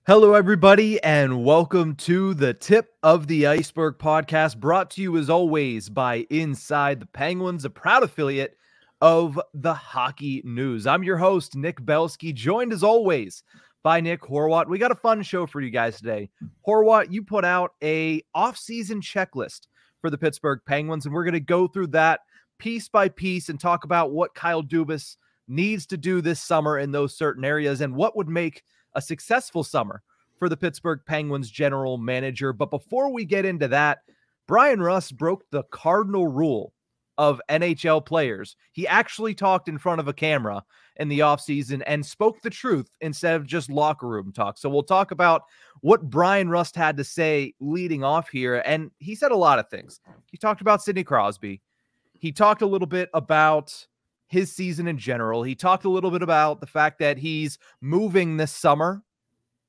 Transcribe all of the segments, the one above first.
Hello, everybody, and welcome to the Tip of the Ice-Burgh podcast, brought to you as always by Inside the Penguins, a proud affiliate of the Hockey News. I'm your host, Nick Belsky, joined as always by Nick Horwat. We got a fun show for you guys today. Horwat, you put out a off-season checklist for the Pittsburgh Penguins, and we're going to go through that piece by piece and talk about what Kyle Dubas needs to do this summer in those certain areas and what would make a successful summer for the Pittsburgh Penguins general manager. But before we get into that, Bryan Rust broke the cardinal rule of NHL players. He actually talked in front of a camera in the offseason and spoke the truth instead of just locker room talk. So we'll talk about what Bryan Rust had to say leading off here. And he said a lot of things. He talked about Sidney Crosby. He talked a little bit about his season in general. He talked a little bit about the fact that he's moving this summer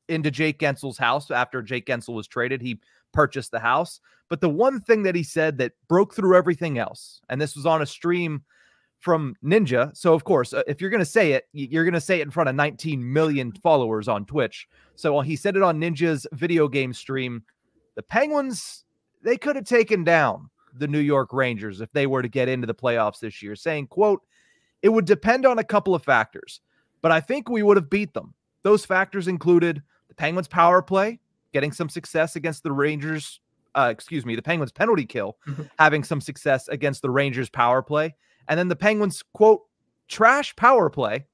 into Jake Gensel's house. After Jake Gensel was traded, he purchased the house. But the one thing that he said that broke through everything else, and this was on a stream from Ninja. So of course, if you're going to say it, you're going to say it in front of 19 million followers on Twitch. So he said it on Ninja's video game stream. The Penguins, they could have taken down the New York Rangers if they were to get into the playoffs this year, saying, quote, "It would depend on a couple of factors, but I think we would have beat them." Those factors included the Penguins power play, getting some success against the Rangers, the Penguins penalty kill, having some success against the Rangers power play, and then the Penguins, quote, "trash power play,"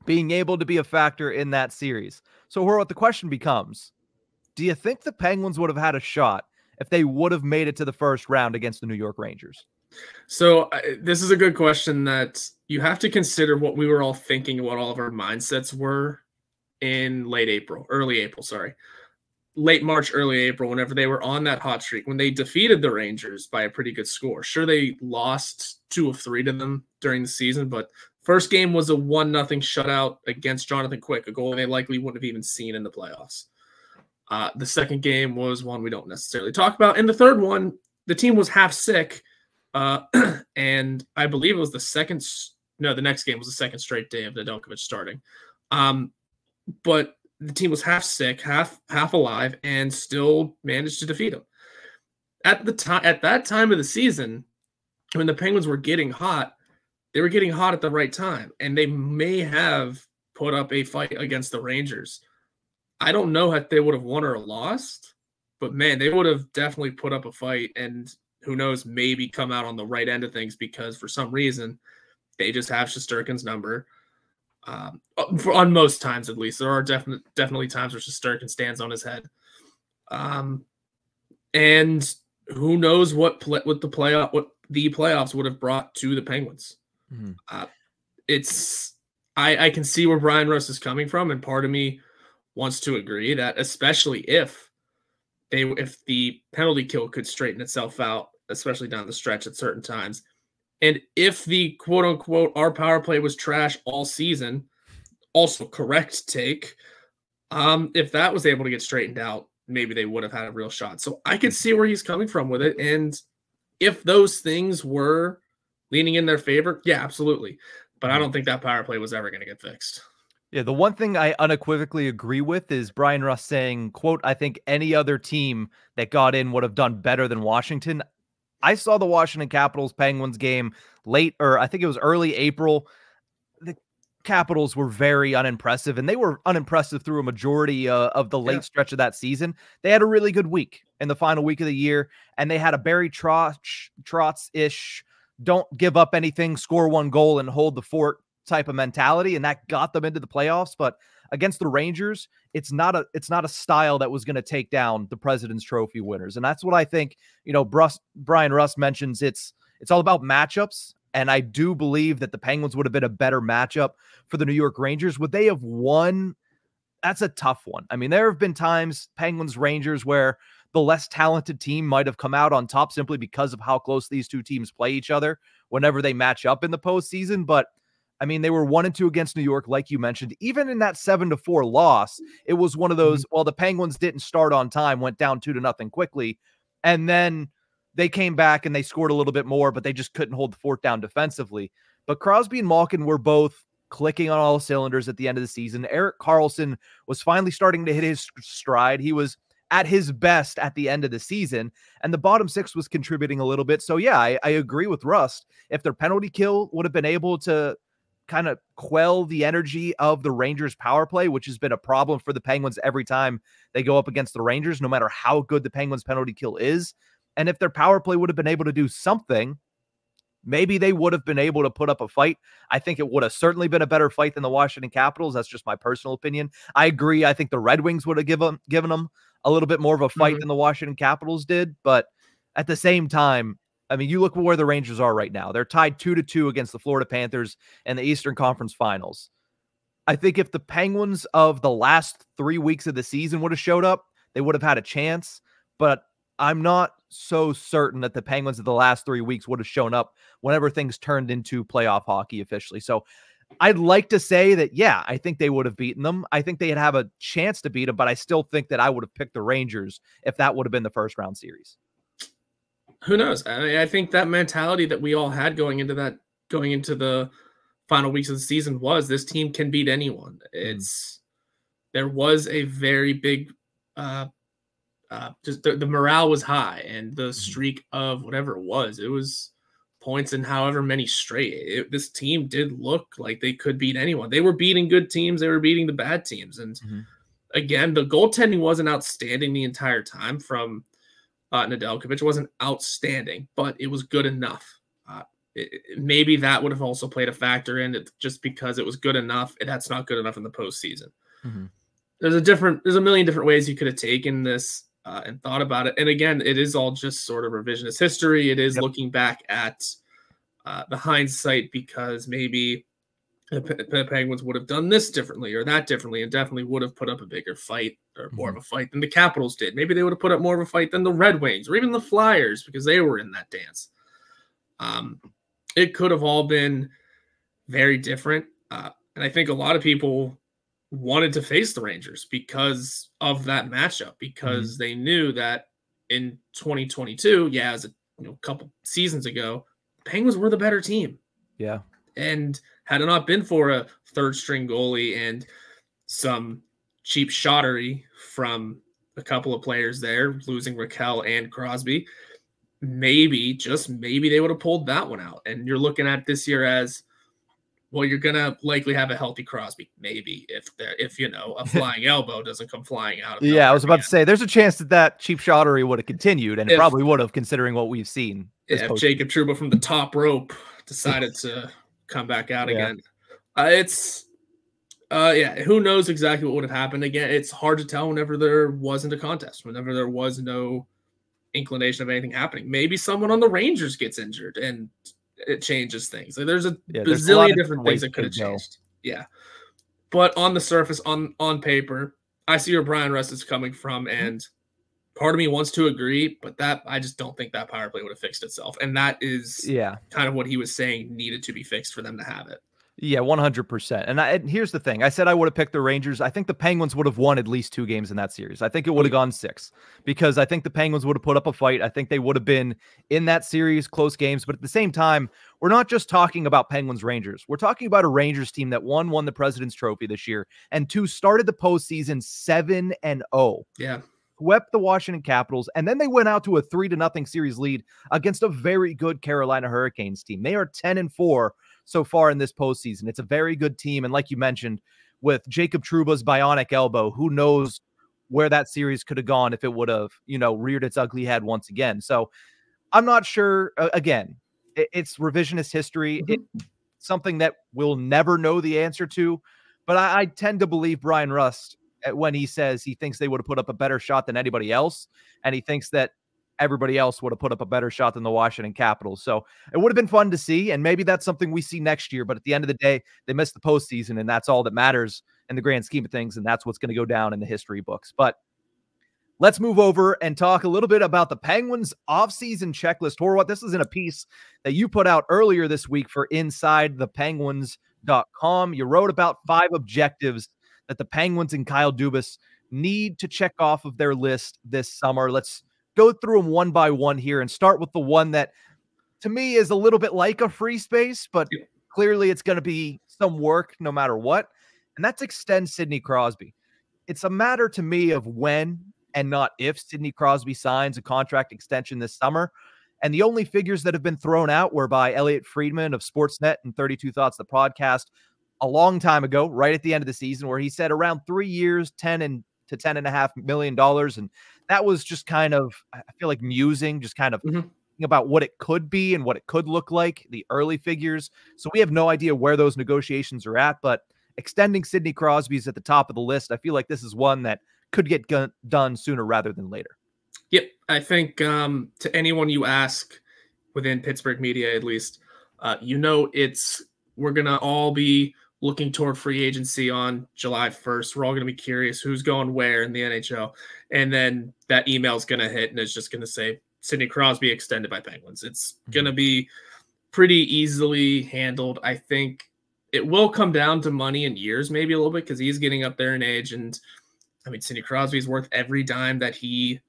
being able to be a factor in that series. So Horwat, the question becomes, do you think the Penguins would have had a shot if they would have made it to the first round against the New York Rangers? So this is a good question that you have to consider what we were all thinking, what all of our mindsets were in late March, early April, whenever they were on that hot streak, when they defeated the Rangers by a pretty good score. Sure, they lost 2 of 3 to them during the season, but first game was a 1-0 shutout against Jonathan Quick, a goal they likely wouldn't have even seen in the playoffs. The second game was one we don't necessarily talk about. And the third one, the team was half sick. And I believe it was the next game was the second straight day of Nedeljkovic starting. But the team was half sick, half alive, and still managed to defeat them. At that time of the season, when the Penguins were getting hot, they were getting hot at the right time, and they may have put up a fight against the Rangers. I don't know if they would have won or lost, but man, they would have definitely put up a fight, and who knows, maybe come out on the right end of things, because for some reason they just have Shesterkin's number. On most times, at least. There are definitely times where Shesterkin stands on his head. And who knows what the playoffs would have brought to the Penguins. Mm-hmm. I can see where Bryan Rust is coming from, and part of me wants to agree that, especially if the penalty kill could straighten itself out, especially down the stretch at certain times. And if the quote-unquote our power play was trash all season, also correct take, if that was able to get straightened out, maybe they would have had a real shot. So I could see where he's coming from with it. And if those things were leaning in their favor, yeah, absolutely. But I don't think that power play was ever going to get fixed. Yeah, the one thing I unequivocally agree with is Bryan Rust saying, quote, "I think any other team that got in would have done better than Washington." I saw the Washington Capitals Penguins game I think it was early April. The Capitals were very unimpressive, and they were unimpressive through a majority of the late stretch of that season. They had a really good week in the final week of the year, and they had a Barry Trotz-ish, don't give up anything, score one goal and hold the fort type of mentality, and that got them into the playoffs. But against the Rangers, it's not a style that was going to take down the President's Trophy winners. And that's what I think, Bryan Rust mentions. It's all about matchups. And I do believe that the Penguins would have been a better matchup for the New York Rangers. Would they have won? That's a tough one. I mean, there have been times, Penguins, Rangers, where the less talented team might have come out on top simply because of how close these two teams play each other whenever they match up in the postseason. But I mean, they were 1-2 against New York, like you mentioned. Even in that 7-4 loss, it was one of those, well, the Penguins didn't start on time, went down 2-0 quickly, and then they came back and they scored a little bit more, but they just couldn't hold the fort down defensively. But Crosby and Malkin were both clicking on all cylinders at the end of the season. Erik Karlsson was finally starting to hit his stride. He was at his best at the end of the season, and the bottom six was contributing a little bit. So yeah, I agree with Rust. If their penalty kill would have been able to kind of quell the energy of the Rangers power play, which has been a problem for the Penguins every time they go up against the Rangers, no matter how good the Penguins penalty kill is. And if their power play would have been able to do something, maybe they would have been able to put up a fight. I think it would have certainly been a better fight than the Washington Capitals. That's just my personal opinion. I agree. I think the Red Wings would have given them a little bit more of a fight than the Washington Capitals did. But at the same time, I mean, you look where the Rangers are right now. They're tied 2-2 against the Florida Panthers in the Eastern Conference Finals. I think if the Penguins of the last 3 weeks of the season would have showed up, they would have had a chance. But I'm not so certain that the Penguins of the last 3 weeks would have shown up whenever things turned into playoff hockey officially. So I'd like to say that, yeah, I think they would have beaten them. I think they'd have a chance to beat them, but I still think that I would have picked the Rangers if that would have been the first round series. Who knows? I mean, I think that mentality that we all had going into the final weeks of the season was this team can beat anyone. There was a very big, just the morale was high, and the streak of whatever it was points in however many straight. This team did look like they could beat anyone. They were beating good teams. They were beating the bad teams. And again, the goaltending wasn't outstanding the entire time from Nedeljkovic. Wasn't outstanding, but it was good enough. Maybe that would have also played a factor in it, just because it was good enough, and that's not good enough in the postseason. There's a million different ways you could have taken this and thought about it. And again, it is all just sort of revisionist history. It is looking back at the hindsight, because maybe the Penguins would have done this differently or that differently, and definitely would have put up a bigger fight, or more of a fight than the Capitals did. Maybe they would have put up more of a fight than the Red Wings or even the Flyers, because they were in that dance. It could have all been very different. And I think a lot of people wanted to face the Rangers because of that matchup, because they knew that in 2022, as a couple seasons ago, Penguins were the better team. Yeah. And had it not been for a third string goalie and some cheap shottery from a couple of players there, losing Raquel and Crosby, maybe, just maybe, they would have pulled that one out. And you're looking at this year as, well, you're going to likely have a healthy Crosby. Maybe if a flying elbow doesn't come flying out. I was about to say, there's a chance that cheap shottery would have continued, and it probably would have, considering what we've seen. If Jacob Trouba from the top rope decided to come back out again. Who knows exactly what would have happened. Again, it's hard to tell whenever there wasn't a contest, whenever there was no inclination of anything happening. Maybe someone on the Rangers gets injured and it changes things. Like, there's a bazillion different things that could have changed. Yeah. But on the surface, on paper, I see where Bryan Rust is coming from, and part of me wants to agree, but that I just don't think that power play would have fixed itself. And that is kind of what he was saying needed to be fixed for them to have it. Yeah, 100%. And here's the thing. I said I would have picked the Rangers. I think the Penguins would have won at least 2 games in that series. I think it would have gone 6, because I think the Penguins would have put up a fight. I think they would have been in that series, close games. But at the same time, we're not just talking about Penguins-Rangers. We're talking about a Rangers team that won the President's Trophy this year, and 2 started the postseason 7-0. Yeah. Swept the Washington Capitals, and then they went out to a 3-0 series lead against a very good Carolina Hurricanes team. They are 10-4 so far in this postseason. It's a very good team, and like you mentioned, with Jacob Trouba's bionic elbow, who knows where that series could have gone if it would have, reared its ugly head once again. So I'm not sure. Again, it's revisionist history. It's something that we'll never know the answer to, but I tend to believe Bryan Rust when he says he thinks they would have put up a better shot than anybody else, and he thinks that everybody else would have put up a better shot than the Washington Capitals. So it would have been fun to see, and maybe that's something we see next year. But at the end of the day, they missed the postseason, and that's all that matters in the grand scheme of things, and that's what's going to go down in the history books. But let's move over and talk a little bit about the Penguins offseason checklist. Horwat, this is in a piece that you put out earlier this week for InsideThePenguins.com. You wrote about 5 objectives that the Penguins and Kyle Dubas need to check off of their list this summer. Let's go through them one by one here and start with the one that, to me, is a little bit like a free space, but clearly it's going to be some work no matter what, and that's extend Sidney Crosby. It's a matter to me of when and not if Sidney Crosby signs a contract extension this summer. And the only figures that have been thrown out were by Elliot Friedman of Sportsnet and 32 Thoughts, the podcast, a long time ago, right at the end of the season, where he said around 3 years, $10 to $10.5 million. And that was just kind of, I feel like, musing, just kind of thinking about what it could be and what it could look like, the early figures. So we have no idea where those negotiations are at, but extending Sidney Crosby is at the top of the list. I feel like this is one that could get done sooner rather than later. Yep. I think to anyone you ask within Pittsburgh media, at least, we're going to all be looking toward free agency on July 1st. We're all going to be curious who's going where in the NHL. And then that email is going to hit and it's just going to say Sidney Crosby extended by Penguins. It's going to be pretty easily handled. I think it will come down to money and years, maybe a little bit, because he's getting up there in age. And I mean, Sidney Crosby is worth every dime that he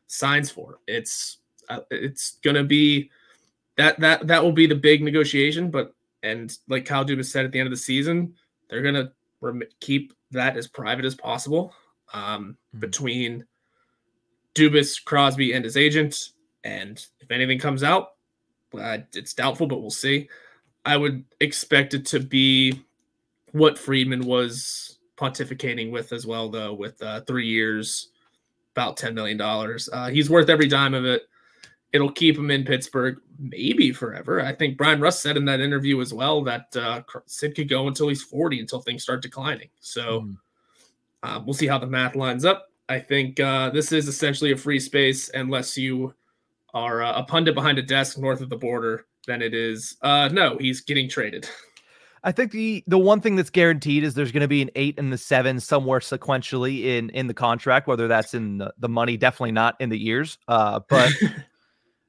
signs for. It's going to be that will be the big negotiation. And like Kyle Dubas said at the end of the season, they're going to keep that as private as possible between Dubas, Crosby, and his agent. And if anything comes out, it's doubtful, but we'll see. I would expect it to be what Friedman was pontificating with as well, though, with 3 years, about $10 million. He's worth every dime of it. It'll keep him in Pittsburgh maybe forever. I think Bryan Rust said in that interview as well that Sid could go until he's 40, until things start declining. So we'll see how the math lines up. I think this is essentially a free space unless you are a pundit behind a desk north of the border. Then it is no, he's getting traded. I think the one thing that's guaranteed is there's going to be an 8 and the 7 somewhere sequentially in the contract, whether that's in the money, definitely not in the years. But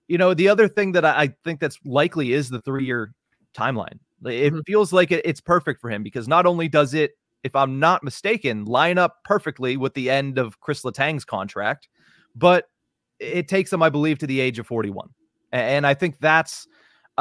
the other thing that I think that's likely is the 3-year timeline. It feels like it's perfect for him because not only does it, if I'm not mistaken, line up perfectly with the end of Chris Letang's contract, but it takes him, I believe, to the age of 41. And I think that's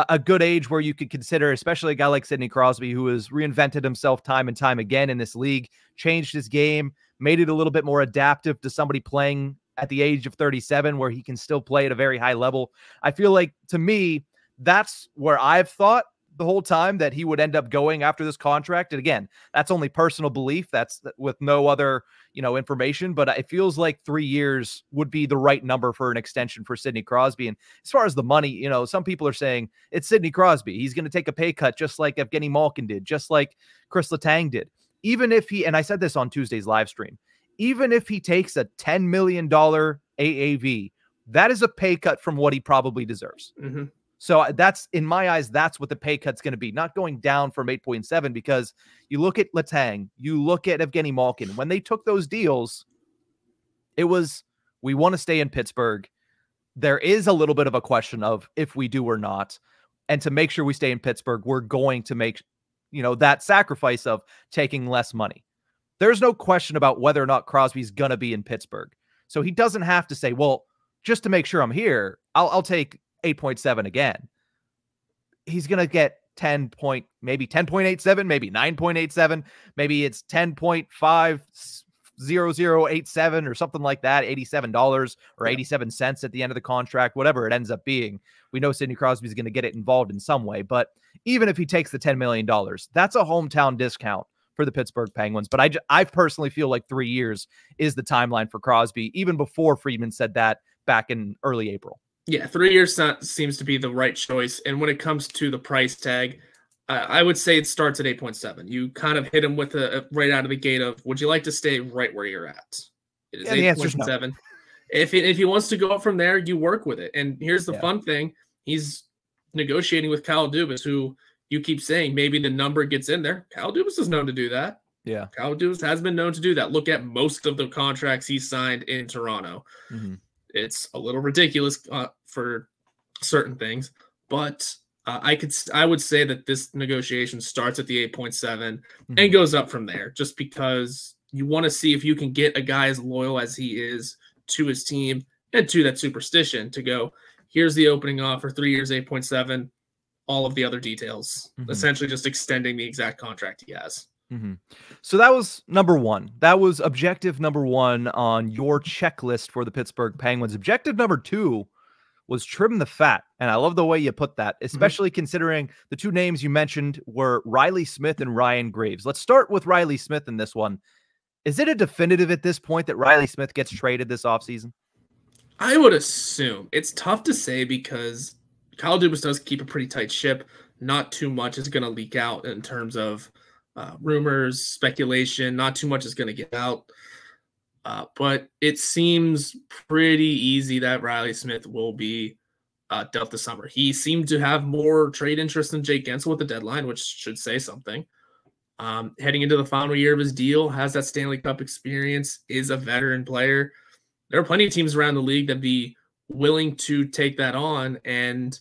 a good age where you could consider, especially a guy like Sidney Crosby, who has reinvented himself time and time again in this league, changed his game, made it a little bit more adaptive to somebody playing at the age of 37, where he can still play at a very high level. I feel like, to me, that's where I've thought the whole time that he would end up going after this contract. And again, that's only personal belief. That's with no other, information, but it feels like 3 years would be the right number for an extension for Sidney Crosby. And as far as the money, some people are saying it's Sidney Crosby. He's going to take a pay cut just like Evgeny Malkin did, just like Chris Letang did. Even if and I said this on Tuesday's live stream, even if he takes a $10 million AAV, that is a pay cut from what he probably deserves. So that's, in my eyes, that's what the pay cut's going to be, not going down from 8.7, because you look at Letang, you look at Evgeny Malkin. When they took those deals, it was, we want to stay in Pittsburgh. There is a little bit of a question of if we do or not. And to make sure we stay in Pittsburgh, we're going to make, that sacrifice of taking less money. There's no question about whether or not Crosby's going to be in Pittsburgh. So he doesn't have to say, well, just to make sure I'm here, I'll take 8.7 again. He's going to get maybe 10.87, maybe 9.87, maybe it's 10.50087 or something like that, $87 or 87 cents at the end of the contract, whatever it ends up being. We know Sidney Crosby is going to get it involved in some way, but even if he takes the $10 million, that's a hometown discount for the Pittsburgh Penguins. But I personally feel like 3 years is the timeline for Crosby, even before Friedman said that back in early April. Yeah, 3 years seems to be the right choice. And when it comes to the price tag, I would say it starts at 8.7. You kind of hit him with a right out of the gate of, would you like to stay right where you're at? It is 8.7. No. If he wants to go up from there, you work with it. And here's the fun thing. He's negotiating with Kyle Dubas, who you keep saying maybe the number gets in there. Kyle Dubas is known to do that. Yeah. Kyle Dubas has been known to do that. Look at most of the contracts he signed in Toronto. It's a little ridiculous for certain things, but I would say that this negotiation starts at the 8.7 and goes up from there, just because you want to see if you can get a guy as loyal as he is to his team and to that superstition to go, here's the opening offer, 3 years, 8.7. all of the other details, essentially just extending the exact contract he has. So that was number one. That was objective number one on your checklist for the Pittsburgh Penguins. Objective number two was trim the fat. And I love the way you put that, especially considering the two names you mentioned were Riley Smith and Ryan Graves. Let's start with Riley Smith in this one. Is it a definitive at this point that Riley Smith gets traded this offseason? I would assume. It's tough to say because Kyle Dubas does keep a pretty tight ship. Not too much is going to leak out in terms of rumors, speculation. Not too much is going to get out. But it seems pretty easy that Riley Smith will be dealt this summer. He seemed to have more trade interest than Jake Gensel with the deadline, which should say something. Heading into the final year of his deal, has that Stanley Cup experience, is a veteran player. There are plenty of teams around the league that'd be willing to take that on. And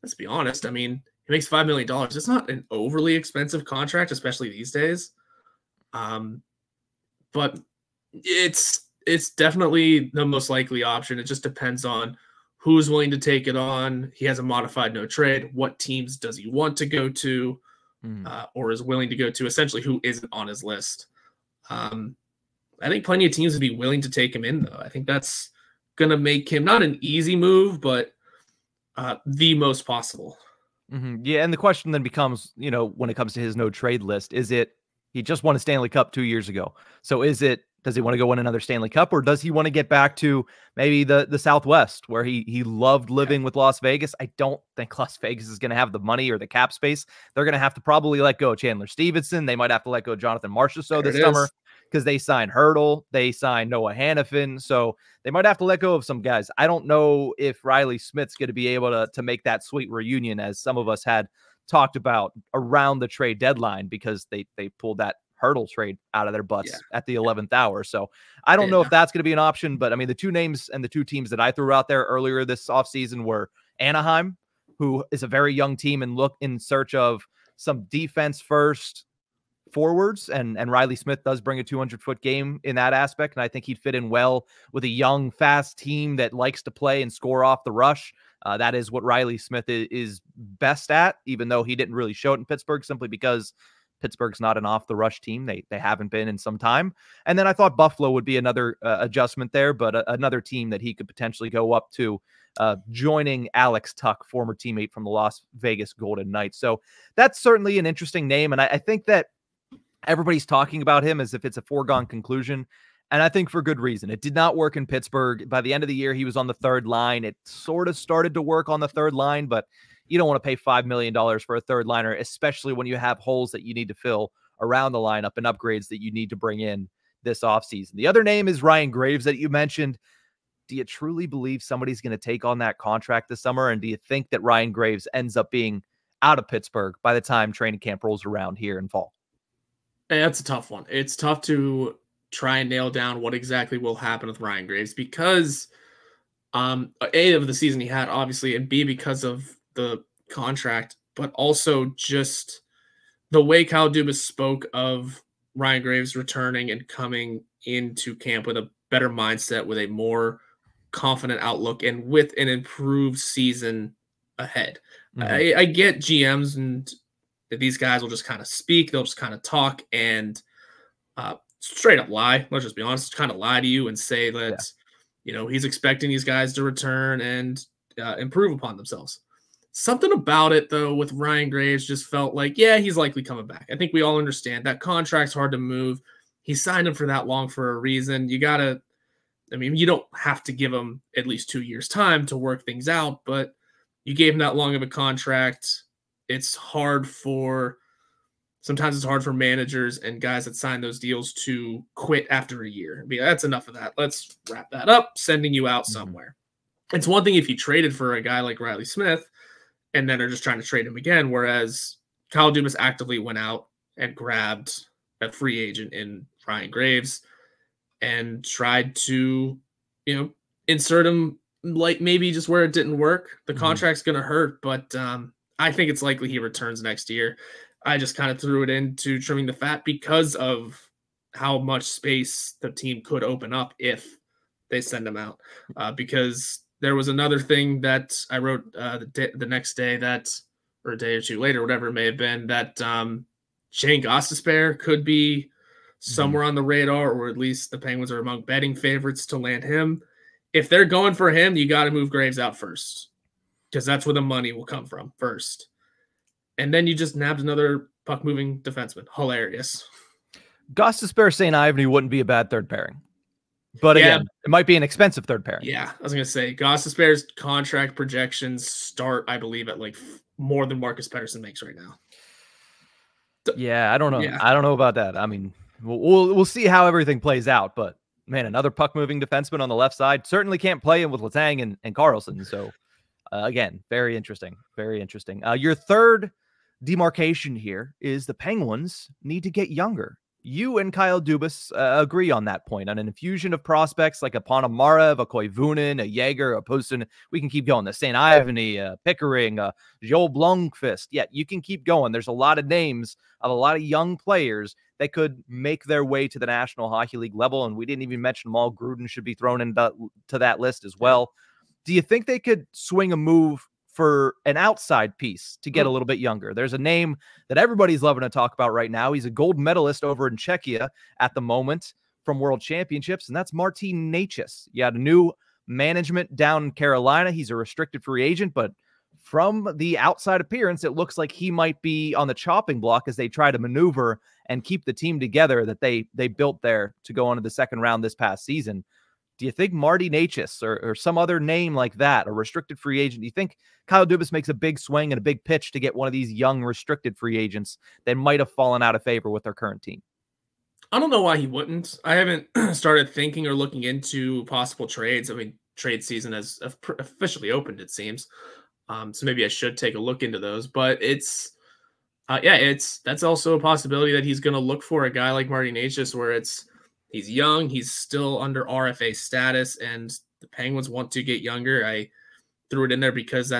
let's be honest, I mean, he makes $5 million. It's not an overly expensive contract, especially these days. But it's definitely the most likely option. It just depends on who's willing to take it on. He has a modified no trade. What teams does he want to go to or is willing to go to? Essentially, who isn't on his list. I think plenty of teams would be willing to take him in, though. I think that's going to make him not an easy move, but the most possible. Yeah, and the question then becomes, you know, when it comes to his no trade list, is it he just won a Stanley Cup 2 years ago? So is it, does he want to go win another Stanley Cup, or does he want to get back to maybe the Southwest where he loved living with Las Vegas? I don't think Las Vegas is going to have the money or the cap space. They're going to have to probably let go of Chandler Stevenson. They might have to let go of Jonathan Marchessault this summer because they signed Hurdle. They signed Noah Hannafin. So they might have to let go of some guys. I don't know if Riley Smith's going to be able to make that sweet reunion as some of us had talked about around the trade deadline, because they pulled that Hurdle trade out of their butts at the 11th hour. So I don't know if that's going to be an option, but I mean, the two names and the two teams that I threw out there earlier this offseason were Anaheim, who is a very young team and look in search of some defense first forwards, and Riley Smith does bring a 200-foot game in that aspect, and I think he'd fit in well with a young, fast team that likes to play and score off the rush. That is what Riley Smith is best at, even though he didn't really show it in Pittsburgh, simply because Pittsburgh's not an off-the-rush team. They haven't been in some time. And then I thought Buffalo would be another adjustment there, but another team that he could potentially go up to, joining Alex Tuck, former teammate from the Las Vegas Golden Knights. So that's certainly an interesting name, and I think that everybody's talking about him as if it's a foregone conclusion, and I think for good reason. It did not work in Pittsburgh. By the end of the year, he was on the third line. It sort of started to work on the third line, but you don't want to pay $5 million for a third liner, especially when you have holes that you need to fill around the lineup and upgrades that you need to bring in this offseason. The other name is Ryan Graves that you mentioned. Do you truly believe somebody's going to take on that contract this summer? And do you think that Ryan Graves ends up being out of Pittsburgh by the time training camp rolls around here in fall? That's a tough one. It's tough to try and nail down what exactly will happen with Ryan Graves because A, of the season he had, obviously, and B, because of the contract, but also just the way Kyle Dubas spoke of Ryan Graves returning and coming into camp with a better mindset, with a more confident outlook, and with an improved season ahead. I get GMs and these guys will just kind of speak. They'll just kind of talk and straight up lie. Let's just be honest, kind of lie to you and say that, you know, he's expecting these guys to return and improve upon themselves. Something about it, though, with Ryan Graves just felt like, yeah, he's likely coming back. I think we all understand that contract's hard to move. He signed him for that long for a reason. You got to, I mean, you don't have to give him at least 2 years' time to work things out, but you gave him that long of a contract. It's hard for, sometimes it's hard for managers and guys that sign those deals to quit after a year. I mean, that's enough of that. Let's wrap that up, sending you out somewhere. It's one thing if you traded for a guy like Riley Smith and then are just trying to trade him again, whereas Kyle Dubas actively went out and grabbed a free agent in Ryan Graves and tried to, you know, insert him like maybe just where it didn't work. The contract's going to hurt, but I think it's likely he returns next year. I just kind of threw it into trimming the fat because of how much space the team could open up if they send him out. Because there was another thing that I wrote the next day that or a day or two later, whatever it may have been, that Shane Gostisbehere could be somewhere on the radar, or at least the Penguins are among betting favorites to land him. If they're going for him, you got to move Graves out first, because that's where the money will come from first. And then you just nabbed another puck-moving defenseman. Hilarious. Gostisbehere, St. Ivany wouldn't be a bad third pairing. But again, it might be an expensive third pairing. Yeah, I was going to say, Gostisbehere's contract projections start, I believe, at like more than Marcus Pettersson makes right now. Yeah, I don't know. Yeah. I don't know about that. I mean, we'll see how everything plays out. But, man, another puck-moving defenseman on the left side certainly can't play him with Letang and Carlson. So, again, very interesting. Very interesting. Your third demarcation here is the Penguins need to get younger. You and Kyle Dubas agree on that point. On an infusion of prospects like a Ponomarev, a Koivunen, a Jaeger, a Poston, we can keep going. The St. Ivany, Pickering, Joel Blomqvist. Yeah, you can keep going. There's a lot of names of a lot of young players that could make their way to the National Hockey League level, and we didn't even mention them all. Gruden should be thrown into that list as well. Do you think they could swing a move for an outside piece to get a little bit younger? There's a name that everybody's loving to talk about right now. He's a gold medalist over in Czechia at the moment from World Championships, and that's Martin Necas. You had a new management down in Carolina. He's a restricted free agent, but from the outside appearance, it looks like he might be on the chopping block as they try to maneuver and keep the team together that they built there to go on to the second round this past season. Do you think Marty Necas or some other name like that, a restricted free agent, do you think Kyle Dubas makes a big swing and a big pitch to get one of these young restricted free agents that might have fallen out of favor with their current team? I don't know why he wouldn't. I haven't started thinking or looking into possible trades. I mean, trade season has officially opened, it seems. So maybe I should take a look into those. But that's also a possibility that he's going to look for a guy like Marty Necas, where he's young, he's still under RFA status, and the Penguins want to get younger. I threw it in there because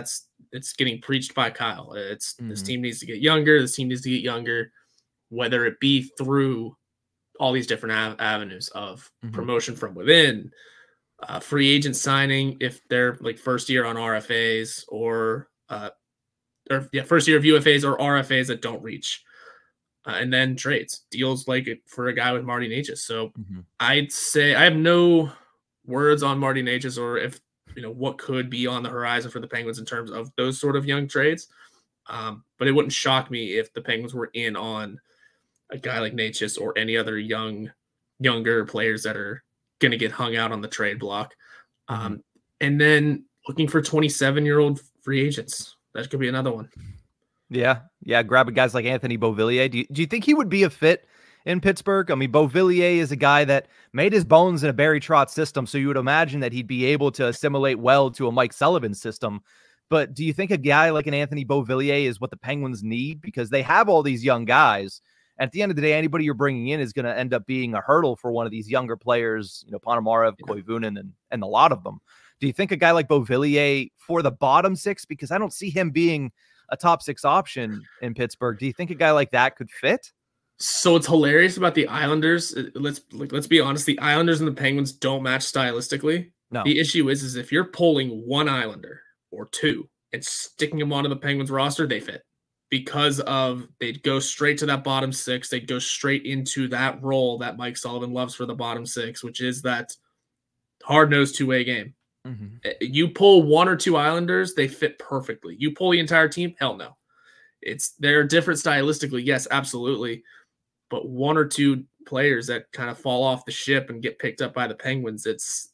it's getting preached by Kyle. This team needs to get younger. This team needs to get younger, whether it be through all these different avenues of promotion from within, free agent signing if they're like first year on RFAs, or first year of UFAs or RFAs that don't reach. And then trades, deals like it for a guy with Marty Necas. So I'd say I have no words on Marty Necas, or if what could be on the horizon for the Penguins in terms of those sort of young trades. But it wouldn't shock me if the Penguins were in on a guy like Necas or any other younger players that are going to get hung out on the trade block. And then looking for 27-year-old free agents. That could be another one. Yeah, grabbing guys like Anthony Beauvillier. Do you think he would be a fit in Pittsburgh? I mean, Beauvillier is a guy that made his bones in a Barry Trotz system, so you would imagine that he'd be able to assimilate well to a Mike Sullivan system. But do you think a guy like an Anthony Beauvillier is what the Penguins need? Because they have all these young guys, and at the end of the day, anybody you're bringing in is going to end up being a hurdle for one of these younger players, Ponomarev, Koivunen, and a lot of them. Do you think a guy like Beauvillier for the bottom six? Because I don't see him being a top six option in Pittsburgh. Do you think a guy like that could fit? So it's hilarious about the Islanders. Let's be honest. The Islanders and the Penguins don't match stylistically. No. The issue is if you're pulling one Islander or two and sticking them onto the Penguins roster, they fit, because they'd go straight to that bottom six. They'd go straight into that role that Mike Sullivan loves for the bottom six, which is that hard-nosed two-way game. You pull one or two Islanders, they fit perfectly. You pull the entire team, hell no. They're different stylistically, yes, absolutely. But one or two players that kind of fall off the ship and get picked up by the Penguins,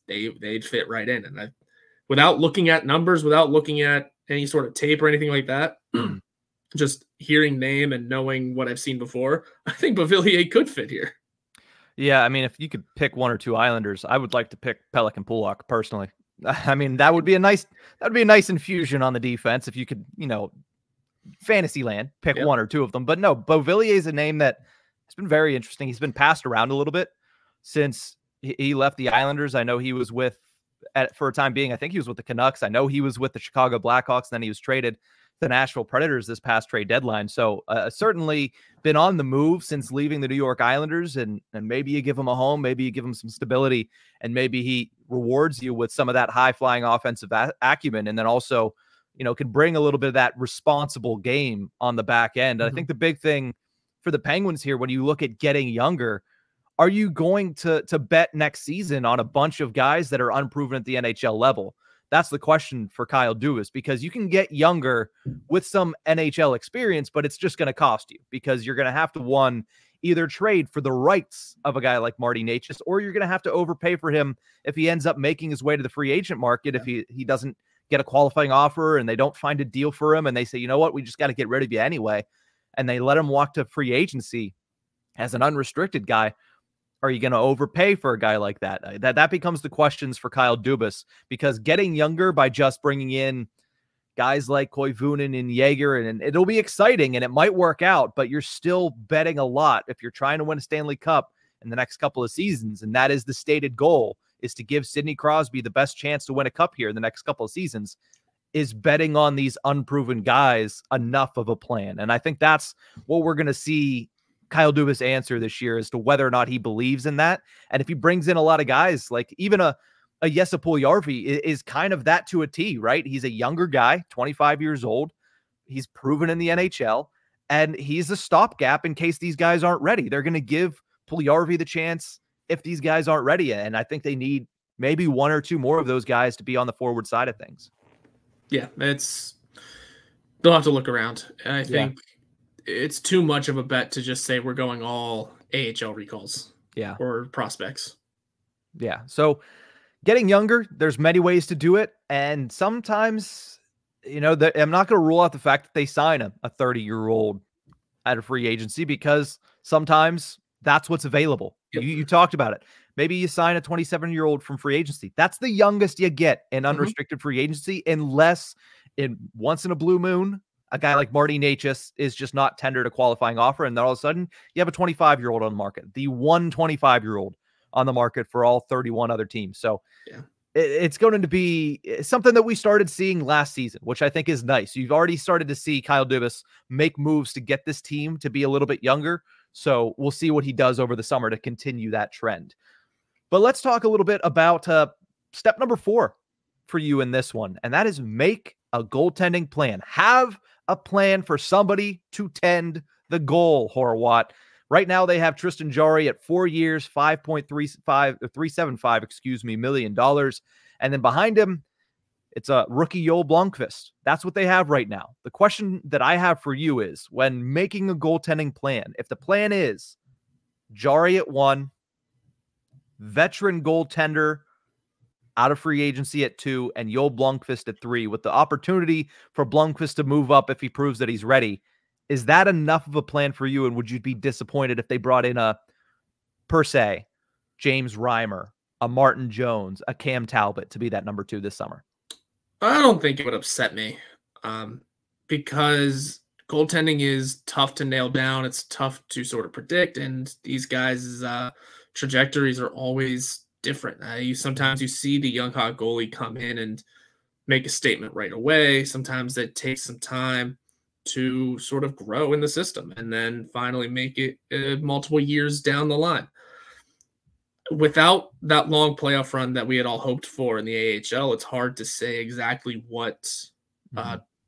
they'd fit right in. And without looking at numbers, without looking at any sort of tape or anything like that, just hearing name and knowing what I've seen before, I think Beauvillier could fit here. Yeah, I mean, if you could pick one or two Islanders, I would like to pick Pelech and Pulock personally. I mean, that would be a nice infusion on the defense if you could, fantasy land, pick one or two of them. But no, Beauvillier is a name that has been very interesting. He's been passed around a little bit since he left the Islanders. I know he was for a time being, I think he was with the Canucks. I know he was with the Chicago Blackhawks. Then he was traded to the Nashville Predators this past trade deadline. So certainly been on the move since leaving the New York Islanders, and maybe you give him a home, maybe you give him some stability, and maybe he rewards you with some of that high-flying offensive acumen, and then also, can bring a little bit of that responsible game on the back end. I think the big thing for the Penguins here, when you look at getting younger, are you going to bet next season on a bunch of guys that are unproven at the NHL level? That's the question for Kyle Dubas, because you can get younger with some NHL experience, but it's just going to cost you, because you're going to have to either trade for the rights of a guy like Marty Necas, or you're going to have to overpay for him if he ends up making his way to the free agent market. If he doesn't get a qualifying offer and they don't find a deal for him and they say, you know what, we just got to get rid of you anyway, and they let him walk to free agency as an unrestricted guy. Are you going to overpay for a guy like that? That becomes the questions for Kyle Dubas, because getting younger by just bringing in guys like Koivunen and Jaeger, and it'll be exciting and it might work out, but you're still betting a lot if you're trying to win a Stanley Cup in the next couple of seasons. And that is the stated goal, is to give Sidney Crosby the best chance to win a cup here in the next couple of seasons. Is betting on these unproven guys enough of a plan? And I think that's what we're going to see Kyle Dubas answer this year, as to whether or not he believes in that. And if he brings in a lot of guys, like even a Jesse Puljujärvi is kind of that to a T, right? He's a younger guy, 25 years old. He's proven in the NHL, and he's a stopgap in case these guys aren't ready. They're going to give Puljujärvi the chance if these guys aren't ready. And I think they need maybe one or two more of those guys to be on the forward side of things. Yeah, they'll have to look around. I think it's too much of a bet to just say we're going all AHL recalls. Yeah. Or prospects. Yeah. So getting younger, there's many ways to do it. And sometimes, I'm not going to rule out the fact that they sign a 30-year-old at a free agency, because sometimes that's what's available. Yep. You talked about it. Maybe you sign a 27-year-old from free agency. That's the youngest you get in unrestricted free agency, unless once in a blue moon, a guy like Marty Necas is just not tendered a qualifying offer, and then all of a sudden you have a 25-year-old on the market, the 25-year-old on the market for all 31 other teams. So it's going to be something that we started seeing last season, which I think is nice. You've already started to see Kyle Dubas make moves to get this team to be a little bit younger. So we'll see what he does over the summer to continue that trend. But let's talk a little bit about step number 4 for you in this one, and that is make a goaltending plan. Have a plan for somebody to tend the goal, Horwat. Right now they have Tristan Jarry at 4 years, $375 million. And then behind him, it's a rookie Joel Blomqvist. That's what they have right now. The question that I have for you is, when making a goaltending plan, if the plan is Jarry at 1, veteran goaltender out of free agency at 2, and Joel Blomqvist at 3, with the opportunity for Blomqvist to move up if he proves that he's ready, is that enough of a plan for you? And would you be disappointed if they brought in a per se James Reimer, a Martin Jones, a Cam Talbot to be that number 2 this summer? I don't think it would upset me, because goaltending is tough to nail down. It's tough to sort of predict, and these guys' trajectories are always different. Sometimes you see the young hot goalie come in and make a statement right away. Sometimes it takes some time to sort of grow in the system and then finally make it multiple years down the line. Without that long playoff run that we had all hoped for in the AHL, it's hard to say exactly what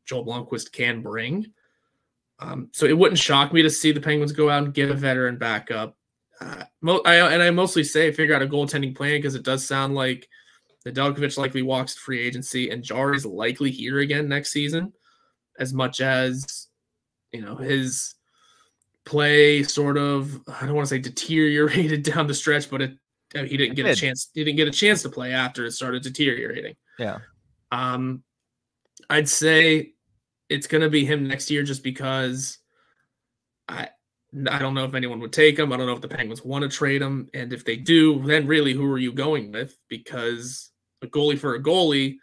Joel Blomqvist can bring. So it wouldn't shock me to see the Penguins go out and get a veteran backup. I mostly say figure out a goaltending plan, because it does sound like Nedeljkovic likely walks to free agency and Jarry's likely here again next season. As much as, his play sort of, I don't want to say deteriorated down the stretch, but he didn't get a chance. He didn't get a chance to play after it started deteriorating. Yeah. I'd say it's going to be him next year, just because I don't know if anyone would take him. I don't know if the Penguins want to trade him. And if they do, then really who are you going with? Because a goalie for a goalie,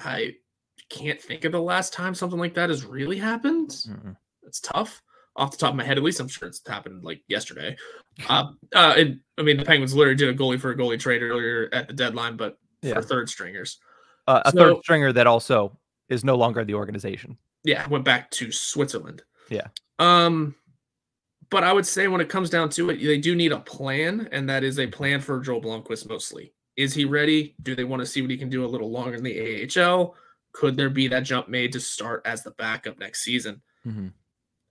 I can't think of the last time something like that has really happened. It's tough. Off the top of my head, at least I'm sure it's happened like yesterday. The Penguins literally did a goalie for a goalie trade earlier at the deadline, but for third stringers. Third stringer that also is no longer in the organization. Yeah, went back to Switzerland. Yeah. But I would say when it comes down to it, they do need a plan, and that is a plan for Joel Blomqvist mostly. Is he ready? Do they want to see what he can do a little longer in the AHL? could there be that jump made to start as the backup next season? Mm-hmm.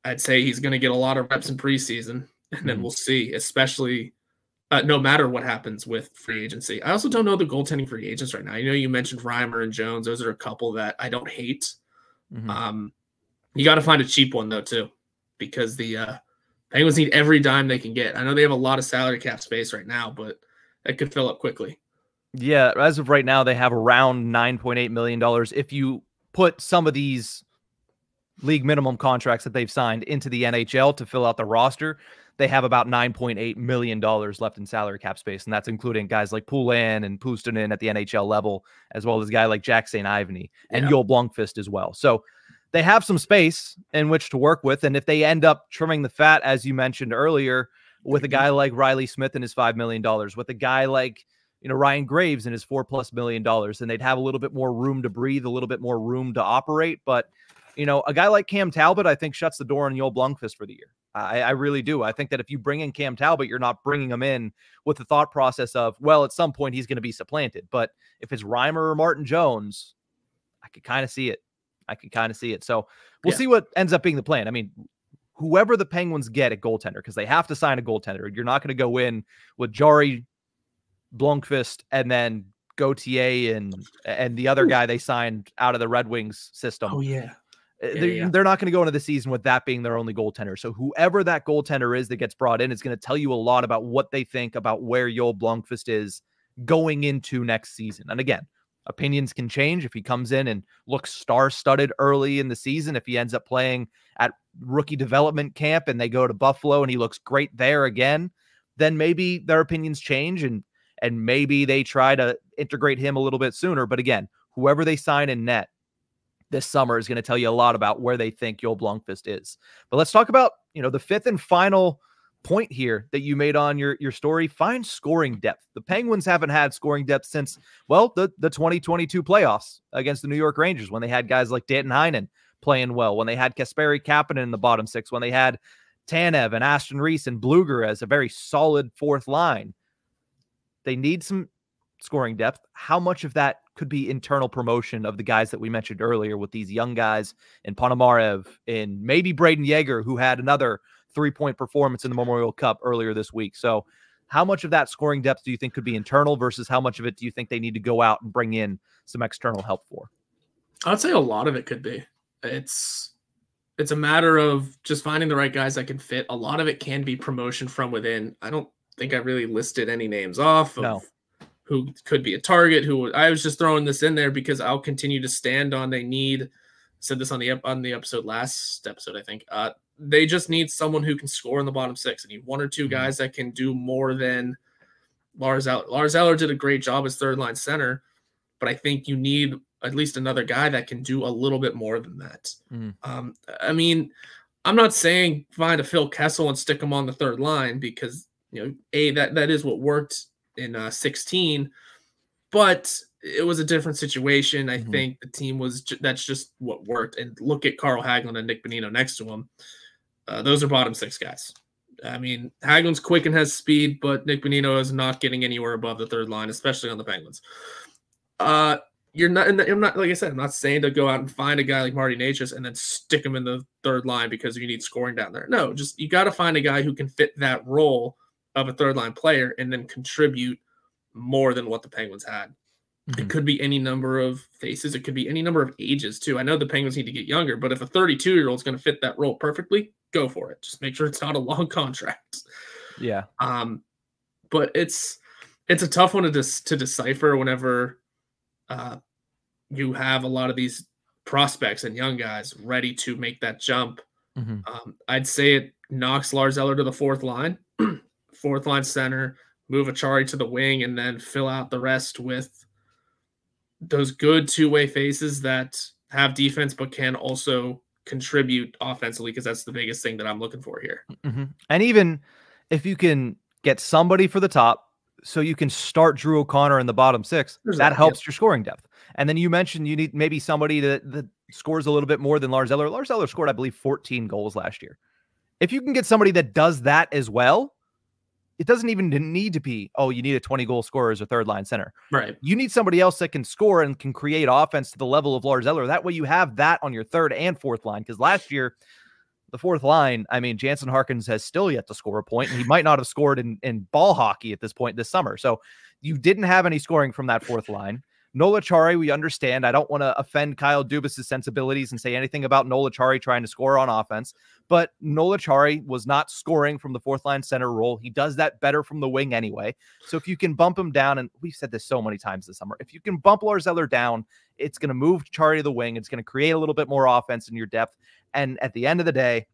I'd say he's going to get a lot of reps in preseason, and then we'll see, especially no matter what happens with free agency. I also don't know the goaltending free agents right now. I know you mentioned Reimer and Jones. Those are a couple that I don't hate. Mm-hmm. You got to find a cheap one, though, too, because the Penguins need every dime they can get. I know they have a lot of salary cap space right now, but it could fill up quickly. Yeah, as of right now, they have around $9.8 million. If you put some of these league minimum contracts that they've signed into the NHL to fill out the roster, they have about $9.8 million left in salary cap space, and that's including guys like Poulin and Puustinen at the NHL level, as well as a guy like Jack St. Ivany and Joel Blomqvist as well. So they have some space in which to work with, and if they end up trimming the fat, as you mentioned earlier, with a guy like Riley Smith and his $5 million, with a guy like Ryan Graves and his $4+ million, and they'd have a little bit more room to breathe, a little bit more room to operate. But a guy like Cam Talbot, I think, shuts the door on Joel Blomqvist for the year. I really do. I think that if you bring in Cam Talbot, you're not bringing him in with the thought process of, well, at some point he's going to be supplanted. But if it's Reimer or Martin Jones, I could kind of see it. So we'll see what ends up being the plan. I mean, whoever the Penguins get at goaltender, because they have to sign a goaltender. You're not going to go in with Jari, Blomqvist, and then Gauthier and the other guy they signed out of the Red Wings system. Oh, yeah. They're not going to go into the season with that being their only goaltender. So whoever that goaltender is that gets brought in is going to tell you a lot about what they think about where Joel Blomqvist is going into next season. And again, opinions can change if he comes in and looks star-studded early in the season. If he ends up playing at rookie development camp and they go to Buffalo and he looks great there again, then maybe their opinions change and maybe they try to integrate him a little bit sooner. But again, whoever they sign in net this summer is going to tell you a lot about where they think Joel Blomqvist is. But let's talk about, the fifth and final point here that you made on your story. Find scoring depth. The Penguins haven't had scoring depth since, well, the 2022 playoffs against the New York Rangers, when they had guys like Danton Heinen playing well, when they had Kasperi Kapanen in the bottom six, when they had Tanev and Aston Reese and Bluger as a very solid fourth line. They need some scoring depth. How much of that could be internal promotion of the guys that we mentioned earlier with these young guys in Ponomarev and maybe Braden Yeager, who had another 3-point performance in the Memorial Cup earlier this week? So how much of that scoring depth do you think could be internal versus how much of it do you think they need to go out and bring in some external help for? I'd say a lot of it could be. It's a matter of just finding the right guys that can fit. A lot of it can be promotion from within. I don't think I really listed any names off of who could be a target. I was just throwing this in there because I'll continue to stand on. They need, said this on the last episode, I think. They just need someone who can score in the bottom six. They need one or two guys that can do more than Lars Eller. Lars Eller did a great job as third line center, but I think you need at least another guy that can do a little bit more than that. I mean, I'm not saying find a Phil Kessel and stick him on the third line because, that is what worked in 16, but it was a different situation. I think the team that's just what worked. And look at Carl Hagelin and Nick Bonino next to him. Those are bottom six guys. I mean, Hagelin's quick and has speed, but Nick Bonino is not getting anywhere above the third line, especially on the Penguins. I'm not, like I said, I'm not saying to go out and find a guy like Marty Necas and then stick him in the third line because you need scoring down there. No, just you got to find a guy who can fit that role of a third line player and then contribute more than what the Penguins had. It could be any number of faces. It could be any number of ages too. I know the Penguins need to get younger, but if a 32-year-old is going to fit that role perfectly, go for it. Just make sure it's not a long contract. Yeah. But it's a tough one to decipher whenever you have a lot of these prospects and young guys ready to make that jump. I'd say it knocks Lars Eller to the fourth line center, move Achari to the wing, and then fill out the rest with those good two-way faces that have defense but can also contribute offensively, because that's the biggest thing that I'm looking for here. And even if you can get somebody for the top so you can start Drew O'Connor in the bottom six, that helps your scoring depth. And then you mentioned you need maybe somebody that scores a little bit more than Lars Eller. Lars Eller scored, I believe, 14 goals last year. If you can get somebody that does that as well, it doesn't even need to be, oh, you need a 20-goal scorer as a third-line center. Right. You need somebody else that can score and can create offense to the level of Lars Eller. That way you have that on your third and fourth line, because last year, the fourth line, I mean, Jansen Harkins has still yet to score a point, and he might not have scored in ball hockey at this point this summer. So you didn't have any scoring from that fourth line. Nola Chari, we understand. I don't want to offend Kyle Dubas' sensibilities and say anything about Nola Chari trying to score on offense, but Nola Chari was not scoring from the fourth line center role. He does that better from the wing anyway. So if you can bump him down, and we've said this so many times this summer, if you can bump Lars Eller down, it's going to move Chari to the wing. It's going to create a little bit more offense in your depth. And at the end of the day,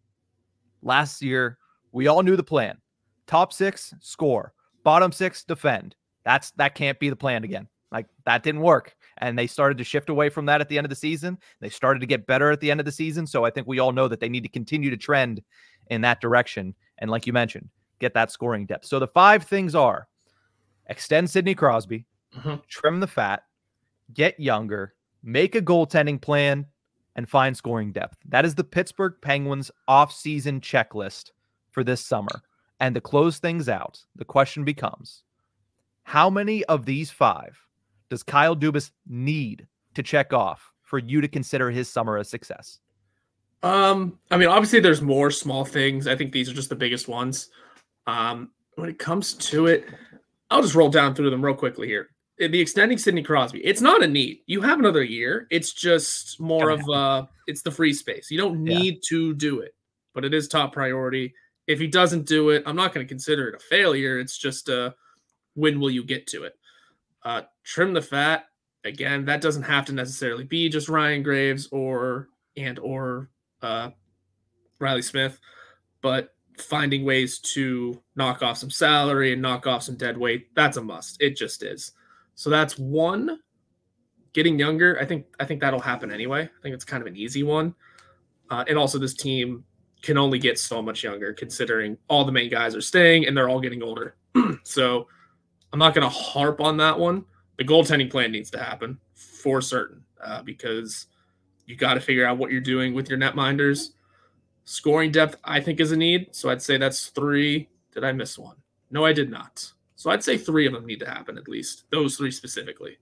last year, we all knew the plan. Top 6, score. Bottom 6, defend. That can't be the plan again. Like, that didn't work. And they started to shift away from that at the end of the season. They started to get better at the end of the season. So I think we all know that they need to continue to trend in that direction. And like you mentioned, get that scoring depth. So the 5 things are: extend Sidney Crosby, trim the fat, get younger, make a goaltending plan, and find scoring depth. That is the Pittsburgh Penguins off-season checklist for this summer. And to close things out, the question becomes, how many of these 5 does Kyle Dubas need to check off for you to consider his summer a success? I mean, obviously there's more small things. I think these are just the biggest ones. When it comes to it, I'll just roll down through them real quickly here. The extending Sidney Crosby, it's not a need. You have another year. It's just more of it's the free space. You don't need to do it, but it is top priority. If he doesn't do it, I'm not going to consider it a failure. It's just when will you get to it? Trim the fat. Again, that doesn't have to necessarily be just Ryan Graves or Riley Smith, but finding ways to knock off some salary and knock off some dead weight, that's a must. It just is. So that's one. Getting younger, I think that'll happen anyway. I think it's kind of an easy one. And also this team can only get so much younger considering all the main guys are staying and they're all getting older. So I'm not going to harp on that one. The goaltending plan needs to happen for certain because you got to figure out what you're doing with your netminders. Scoring depth, I think, is a need. So I'd say that's 3. Did I miss one? No, I did not. So I'd say 3 of them need to happen at least. Those 3 specifically.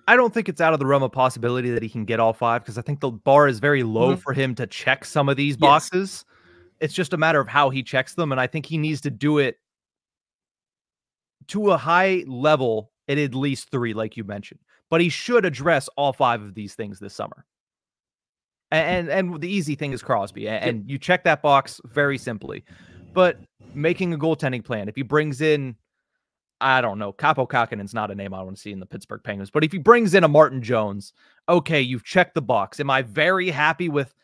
I don't think it's out of the realm of possibility that he can get all 5 because I think the bar is very low for him to check some of these boxes. It's just a matter of how he checks them. And I think he needs to do it to a high level at least 3, like you mentioned. But he should address all 5 of these things this summer. And the easy thing is Crosby. And you check that box very simply. But making a goaltending plan, if he brings in, I don't know, Capo Kakinen's not a name I want to see in the Pittsburgh Penguins. But if he brings in a Martin Jones, okay, you've checked the box. Am I very happy with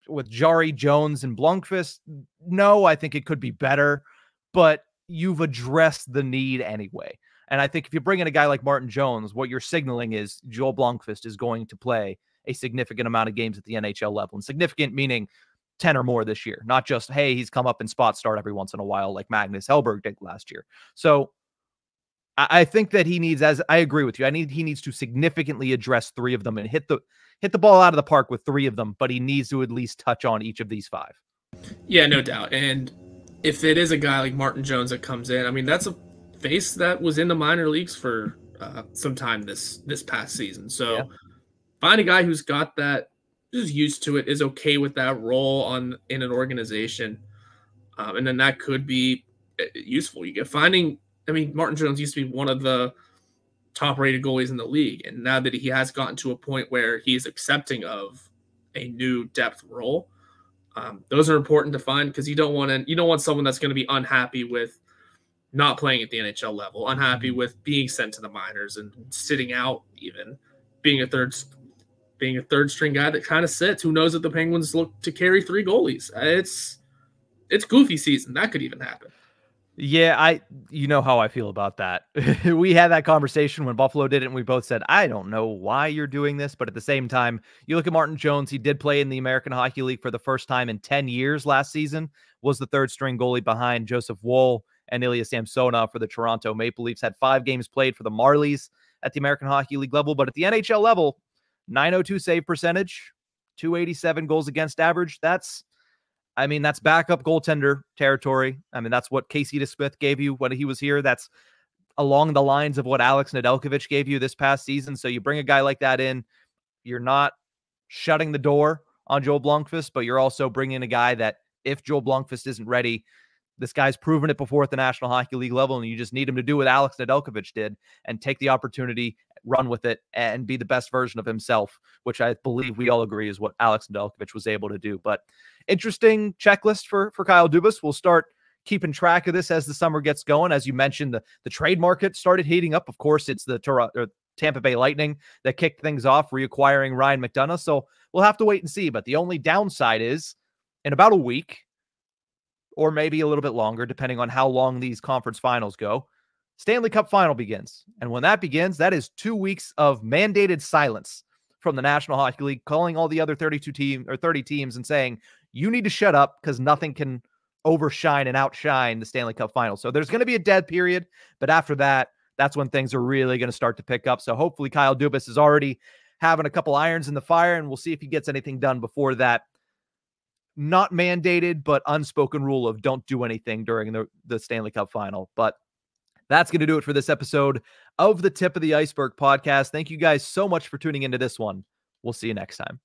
Jari, Jones, and Blomqvist? No, I think it could be better. But you've addressed the need anyway. And I think if you bring in a guy like Martin Jones, what you're signaling is Joel Blomqvist is going to play a significant amount of games at the NHL level. And significant meaning 10 or more this year. Not just, hey, he's come up in spot start every once in a while like Magnus Hellberg did last year. So I think that he needs, as I agree with you, he needs to significantly address 3 of them and hit the ball out of the park with 3 of them, but he needs to at least touch on each of these 5. Yeah, no doubt. And if it is a guy like Martin Jones that comes in, I mean, that's a face that was in the minor leagues for some time this past season. So find a guy who's got that, who's used to it, is okay with that role in an organization. And then that could be useful. You get Martin Jones used to be one of the top-rated goalies in the league, and now that he has gotten to a point where he is accepting of a new depth role, those are important to find because you don't want someone that's going to be unhappy with not playing at the NHL level, unhappy with being sent to the minors and sitting out, even being a third string guy that kind of sits. Who knows if the Penguins look to carry 3 goalies? It's goofy season. That could even happen. Yeah, you know how I feel about that. We had that conversation when Buffalo did it, and we both said, I don't know why you're doing this, but at the same time, you look at Martin Jones, he did play in the American Hockey League for the first time in 10 years last season, was the 3rd string goalie behind Joseph Woll and Ilya Samsonov for the Toronto Maple Leafs, had 5 games played for the Marlies at the American Hockey League level, but at the NHL level, 902 save percentage, 287 goals against average. That's I mean, that's backup goaltender territory. I mean, that's what Casey DeSmith gave you when he was here. That's along the lines of what Alex Nedeljkovic gave you this past season. So you bring a guy like that in, you're not shutting the door on Joel Blomqvist, but you're also bringing a guy that if Joel Blomqvist isn't ready, this guy's proven it before at the National Hockey League level, and you just need him to do what Alex Nedeljkovic did and take the opportunity, run with it, and be the best version of himself, which I believe we all agree is what Alex Nedeljkovic was able to do. But interesting checklist for Kyle Dubas. We'll start keeping track of this as the summer gets going. As you mentioned, the trade market started heating up. Of course, it's the Tampa Bay Lightning that kicked things off, reacquiring Ryan McDonagh. So we'll have to wait and see. But the only downside is in about a week, or maybe a little bit longer, depending on how long these conference finals go, Stanley Cup final begins. And when that begins, that is 2 weeks of mandated silence from the National Hockey League, calling all the other 30 teams and saying, you need to shut up because nothing can overshine and outshine the Stanley Cup final. So there's going to be a dead period, but after that, that's when things are really going to start to pick up. So hopefully Kyle Dubas is already having a couple irons in the fire, and we'll see if he gets anything done before that not mandated, but unspoken rule of don't do anything during the Stanley Cup final. But that's going to do it for this episode of the Tip of the Ice-Burgh podcast. Thank you guys so much for tuning into this one. We'll see you next time.